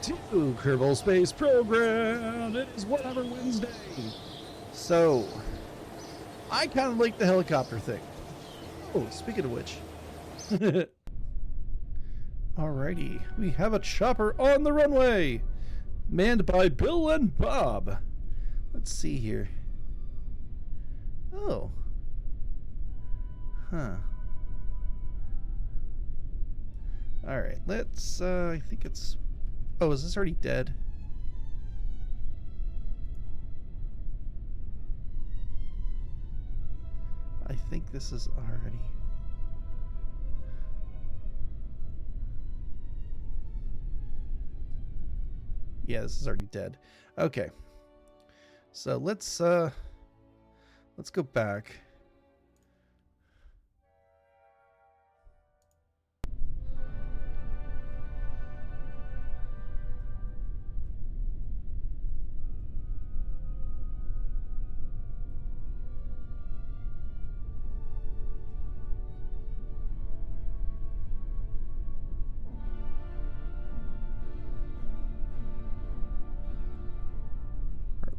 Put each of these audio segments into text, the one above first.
to Kerbal Space Program. It is Whatever Wednesday. So, I kind of like the helicopter thing. Oh, speaking of which. Alrighty, we have a chopper on the runway, manned by Bill and Bob. Let's see here. Oh. Huh. Alright, let's, I think it's... Oh, is this already dead? I think this is already... Yeah, this is already dead. Okay. So let's go back.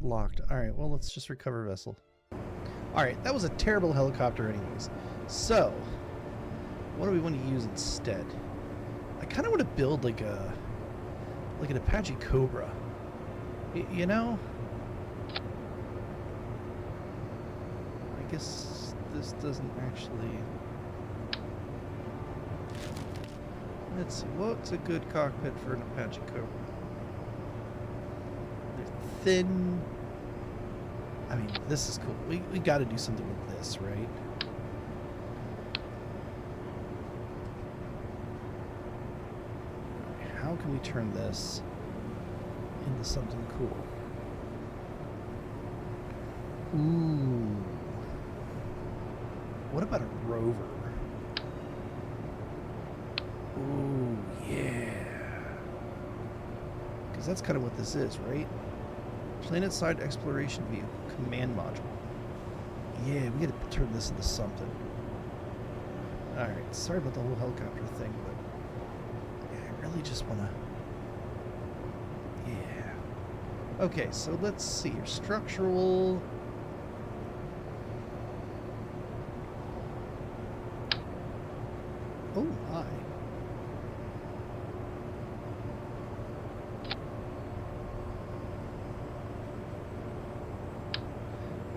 Locked. Alright, well, let's just recover vessel. Alright, that was a terrible helicopter anyways. So, what do we want to use instead? I kind of want to build like an Apache Cobra. You know? I guess this doesn't actually... Let's see, what's a good cockpit for an Apache Cobra? They're thin... I mean, this is cool. We got to do something with this, right? How can we turn this into something cool? Ooh. What about a rover? Ooh, yeah. Because that's kind of what this is, right? Planet-side exploration vehicle, command module. Yeah, we gotta turn this into something. Alright, sorry about the whole helicopter thing, but yeah, I really just wanna... Yeah. Okay, so let's see here. Structural... Oh my.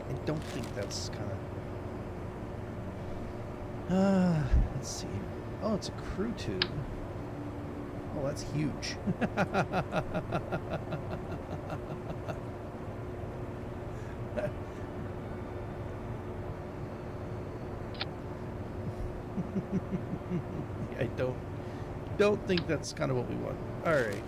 I don't think that's kind of... let's see. Oh, it's a crew tube. Oh, that's huge. I don't think that's kind of what we want. All right.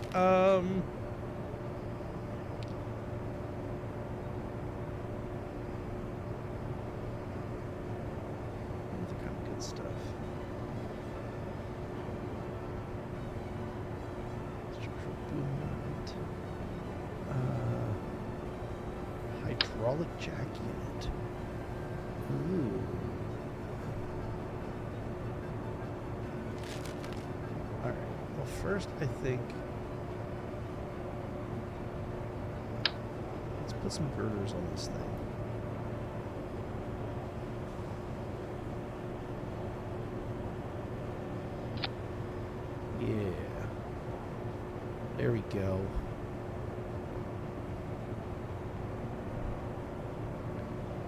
Stuff. Structural boom movement. Hydraulic jack unit. Ooh. Alright. Well, first, I think... Let's put some girders on this thing. Yeah. There we go.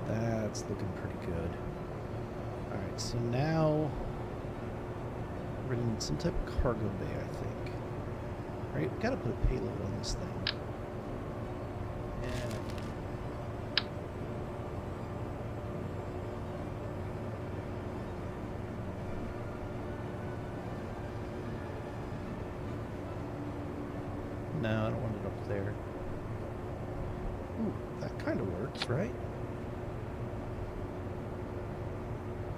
That's looking pretty good. Alright, so now we're gonna need some type of cargo bay, I think. Right? We gotta put a payload on this thing. No, I don't want it up there. Ooh, that kind of works, right?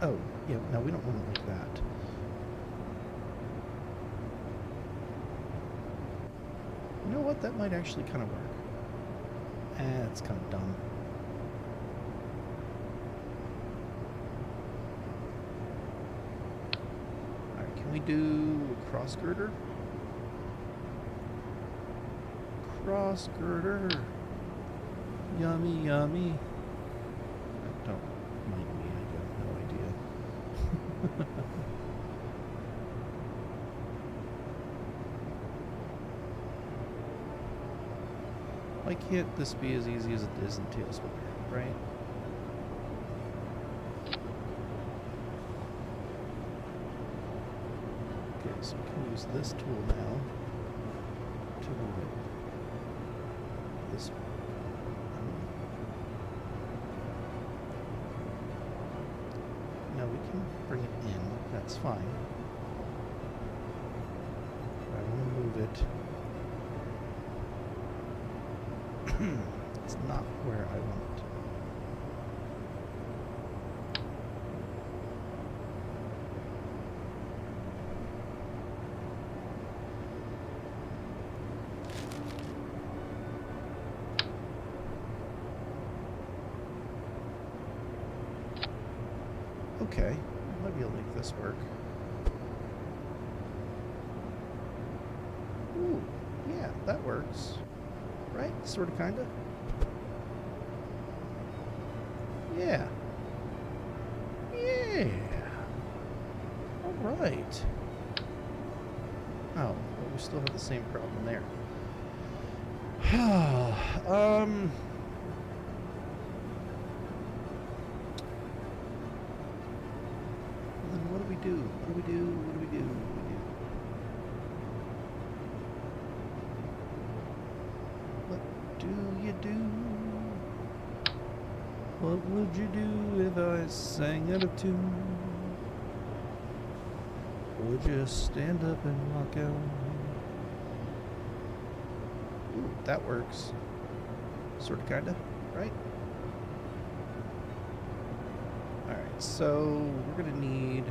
Oh, yeah, no, we don't want it like that. You know what? That might actually kind of work. It's kind of dumb. Alright, can we do a cross girder? Cross girder. Yummy, yummy. Don't mind me, I have no idea. Why can't this be as easy as it is in Tailspinner, right? Okay, so we can use this tool now to move it this way. Now we can bring it in, that's fine. But I want to move it. It's not where I want it. Okay, I might be able to make this work. Ooh, yeah, that works. Right? Sort of, kinda. Yeah. Yeah. Alright. Oh, but we still have the same problem there. Then what do we do? What do we do? What do we do? What do we do? What do you do? What would you do if I sang out of tune? Would you stand up and walk out? Ooh, that works. Sort of, kinda, right? Alright, so we're gonna need...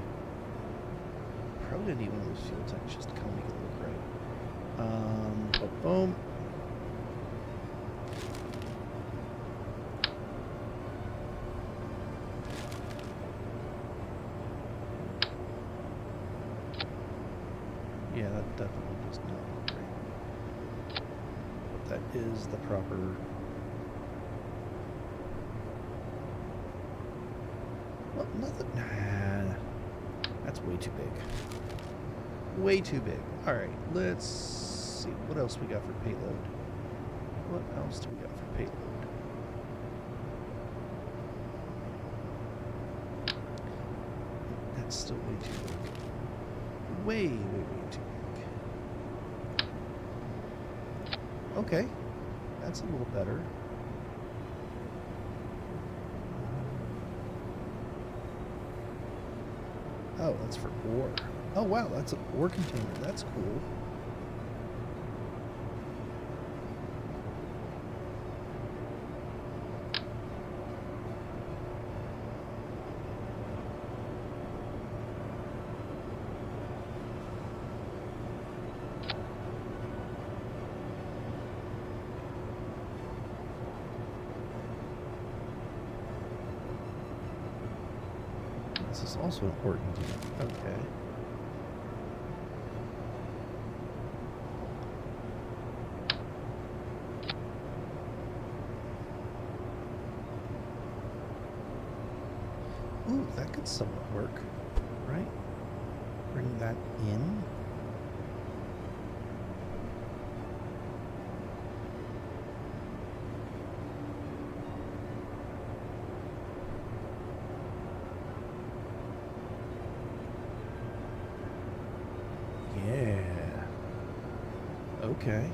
probably gonna need one of those fuel tanks just to kind of make it look right. Boom. Yeah, that definitely does not look great. But that is the proper... well, nothing... nah. That's way too big. Way too big. Alright, let's see. What else we got for payload? What else do we got for payload? That's still way too big. Way too big. Okay, that's a little better. Oh, that's for ore. Oh wow, that's an ore container. That's cool. This is also important. Okay. Ooh, that could somewhat work, right? Bring that in. Yeah. Okay.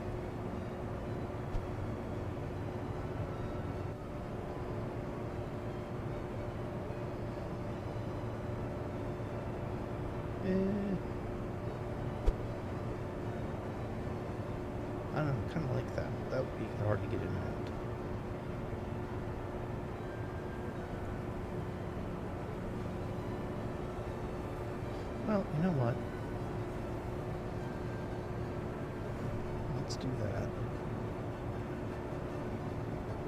I don't know, kind of like that. That would be hard to get in and out. Well, you know what? Let's do that.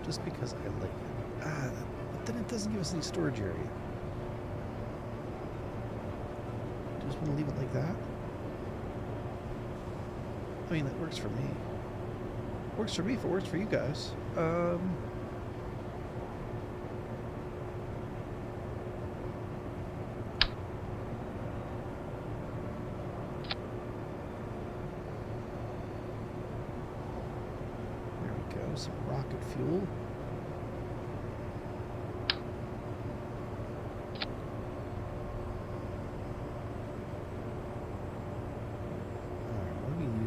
Just because I like it. But then it doesn't give us any storage area. Do you just want to leave it like that? I mean, that works for me. Works for me if it works for you guys. There we go, some rocket fuel.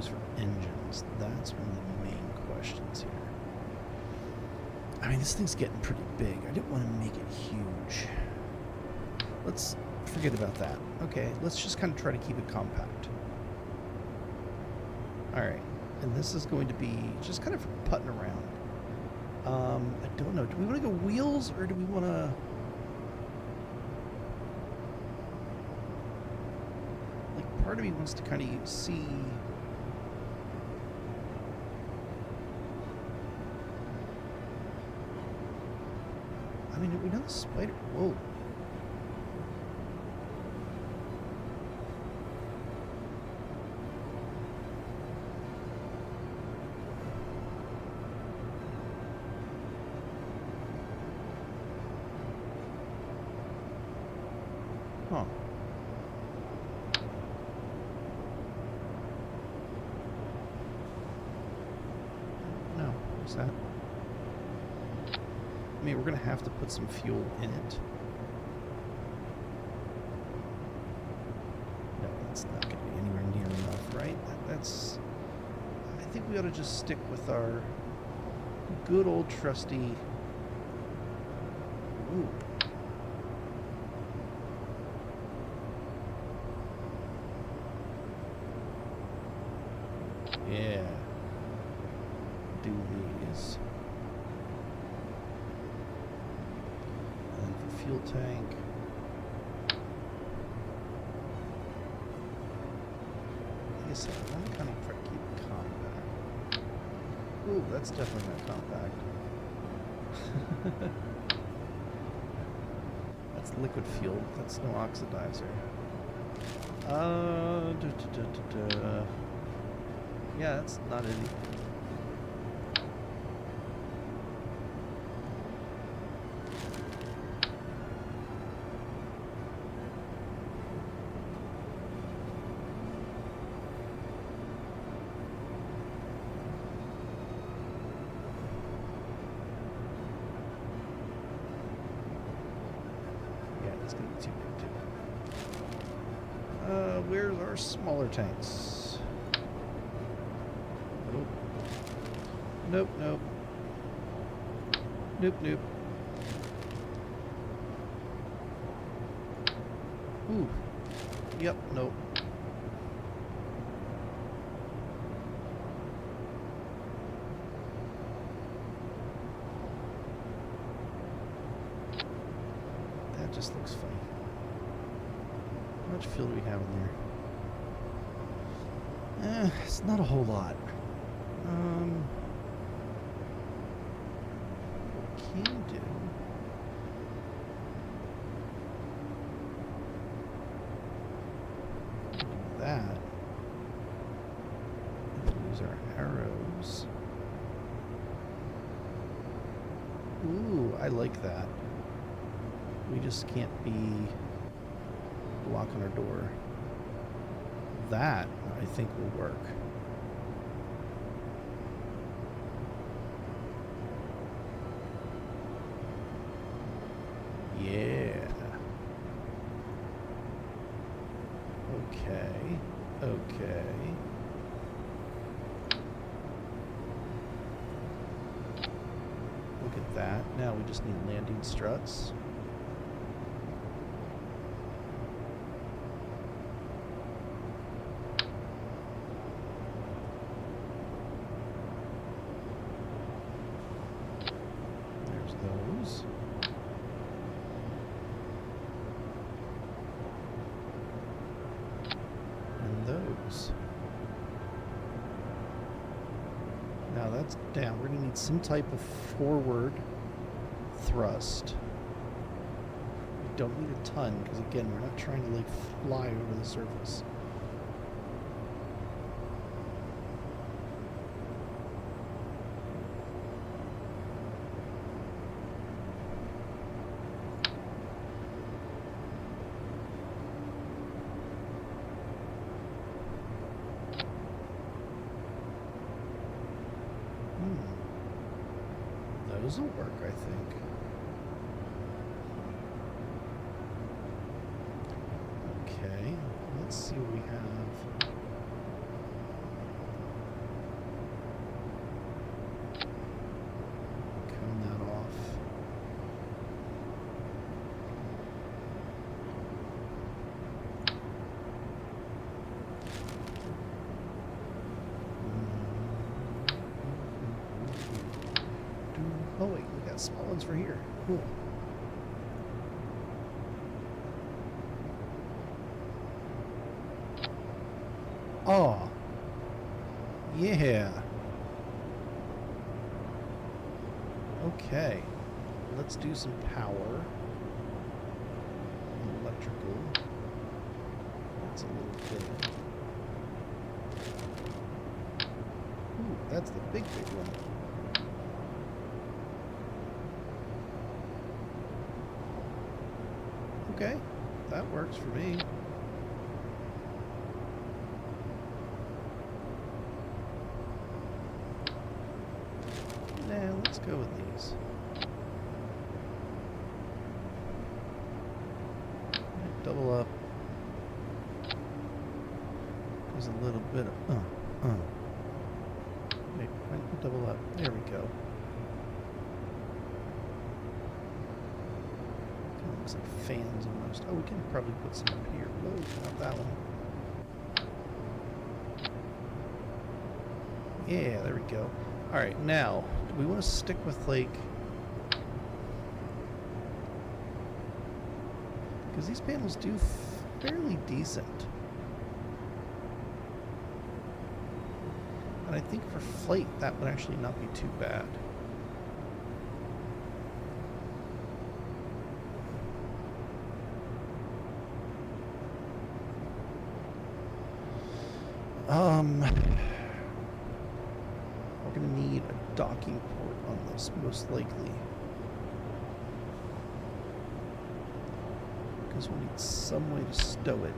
For engines, that's one of the main questions here. I mean, this thing's getting pretty big. I didn't want to make it huge. Let's forget about that. Okay, let's just kind of try to keep it compact. Alright, and this is going to be just kind of putting around. I don't know. Do we want to go wheels, or do we want to... Like, part of me wants to kind of see... I mean, we know the spider... Whoa. Huh. No, what's that? I mean, we're going to have to put some fuel in it. No, that's not going to be anywhere near enough, right? That's... I think we ought to just stick with our good old trusty... Ooh. Yeah. Do these. Fuel tank. Like I said, I want to kind of try to keep it compact. Ooh, that's definitely not compact. That's liquid fuel. That's no oxidizer. Yeah, that's not anything. It's going to be too big, too. Where's our smaller tanks? Nope. Nope, nope. Nope, nope. Ooh. Yep, nope. Just looks funny. How much fuel do we have in there? It's not a whole lot. What we can do... that. Use our arrows. Ooh, I like that. We just can't be blocking our door. That, I think, will work. Yeah. Okay. Okay. Look at that. Now we just need landing struts. Those. And those. Now that's down. We're going to need some type of forward thrust. We don't need a ton because, again, we're not trying to like fly over the surface. those will work, I think. Okay, let's see what we have. Cone that off. Oh wait, we got small ones for here. Cool. Oh. Yeah. Okay. Let's do some power. Electrical. That's a little bit. Ooh, that's the big one. Okay, that works for me. Now let's go with these. Double up. There's a little bit of Wait, double up. There we go. Looks like fans almost. Oh, we can probably put some up here. Whoa, not that one. Yeah, there we go. Alright, now, do we want to stick with, like... because these panels do fairly decent. And I think for flight, that would actually not be too bad. We're going to need a docking port on this, most likely. Because we need some way to stow it.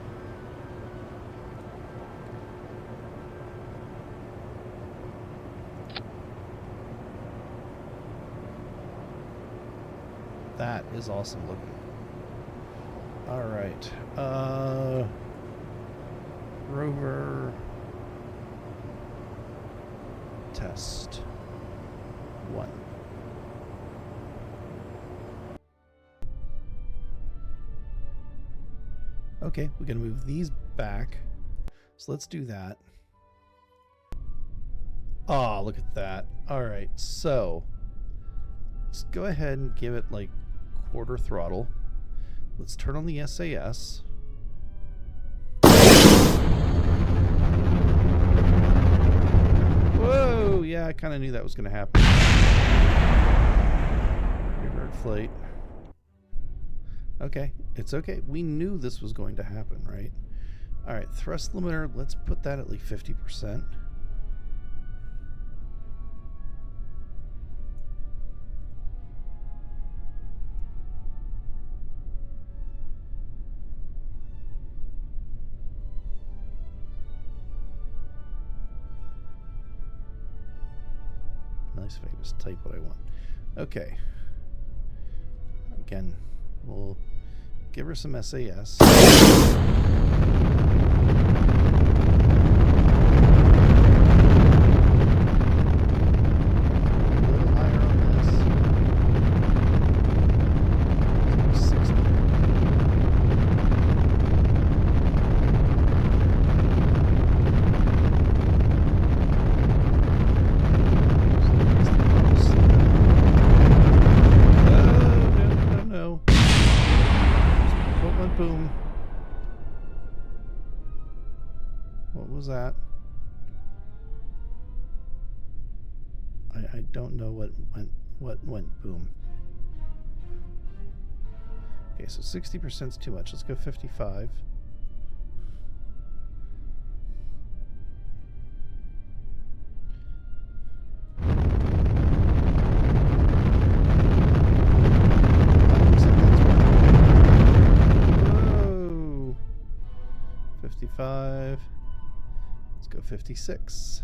That is awesome looking. Alright. Rover test 1. Okay, we're gonna move these back. So let's do that. Oh, look at that. Alright, so let's go ahead and give it like quarter throttle. Let's turn on the SAS. Whoa, yeah, I kind of knew that was going to happen. Rear flight. Okay, it's okay. We knew this was going to happen, right? All right, thrust limiter, let's put that at like 50%. Nice if I just type what I want. Okay. Again, we'll give her some SAS. Boom. What was that? I don't know what went boom. Okay, so 60% is too much. Let's go 55. Let's go 56.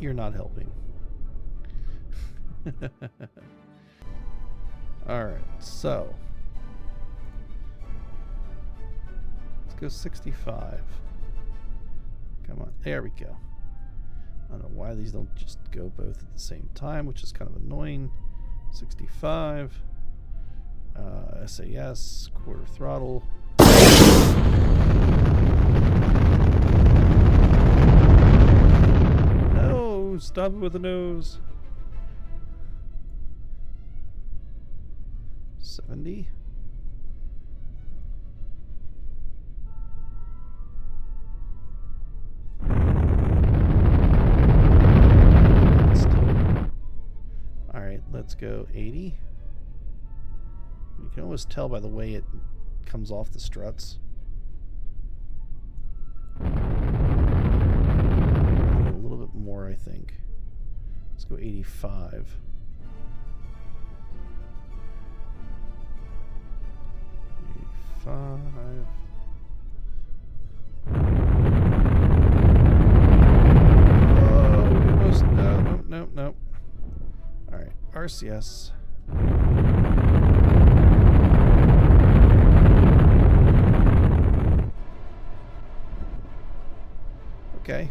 You're not helping. Alright, so let's go 65. Come on, there we go. I don't know why these don't just go both at the same time, which is kind of annoying. 65. SAS, quarter throttle. No, stop it with the nose. 70. All right, let's go 80. You can almost tell by the way it comes off the struts. A little bit more, I think. Let's go 85. Oh, almost. No. All right, RCS. Okay.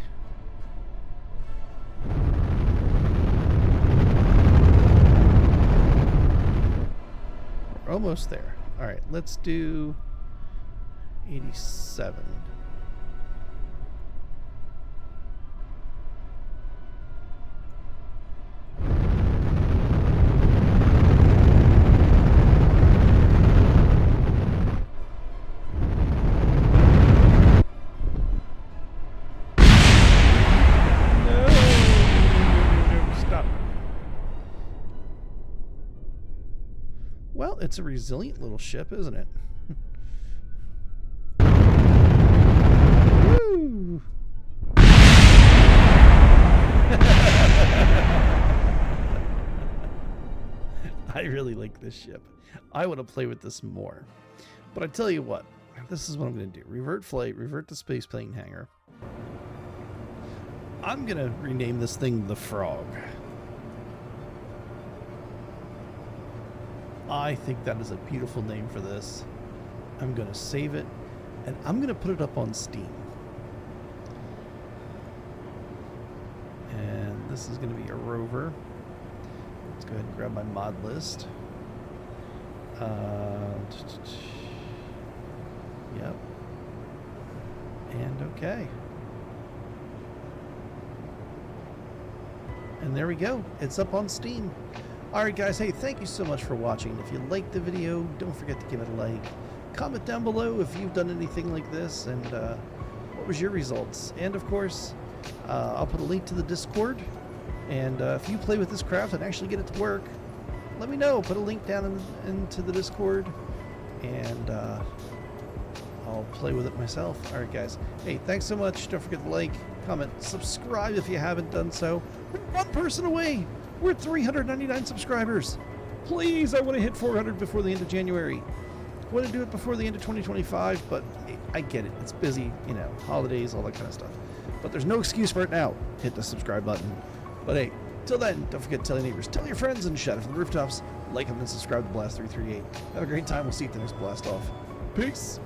We're almost there. All right, let's do 87. Well, it's a resilient little ship, isn't it? Woo! I really like this ship. I want to play with this more. But I tell you what, this is what I'm going to do. Revert flight, revert to space plane hangar. I'm going to rename this thing the Frog. I think that is a beautiful name for this. I'm going to save it, and I'm going to put it up on Steam. And this is going to be a rover. Let's go ahead and grab my mod list. Yep. And okay. And there we go. It's up on Steam. Alright guys, hey, thank you so much for watching. If you liked the video, don't forget to give it a like. Comment down below if you've done anything like this and what was your results. And of course, I'll put a link to the Discord. And if you play with this craft and actually get it to work, let me know. Put a link down into the Discord and I'll play with it myself. Alright guys, hey, thanks so much. Don't forget to like, comment, subscribe if you haven't done so. We're one person away. We're at 399 subscribers. Please, I want to hit 400 before the end of January. I want to do it before the end of 2025, but I get it. It's busy, you know, holidays, all that kind of stuff. But there's no excuse for it now. Hit the subscribe button. But hey, till then, don't forget to tell your neighbors, tell your friends, and shout it from the rooftops. Like them and subscribe to Blast 338. Have a great time. We'll see you at the next Blast Off. Peace.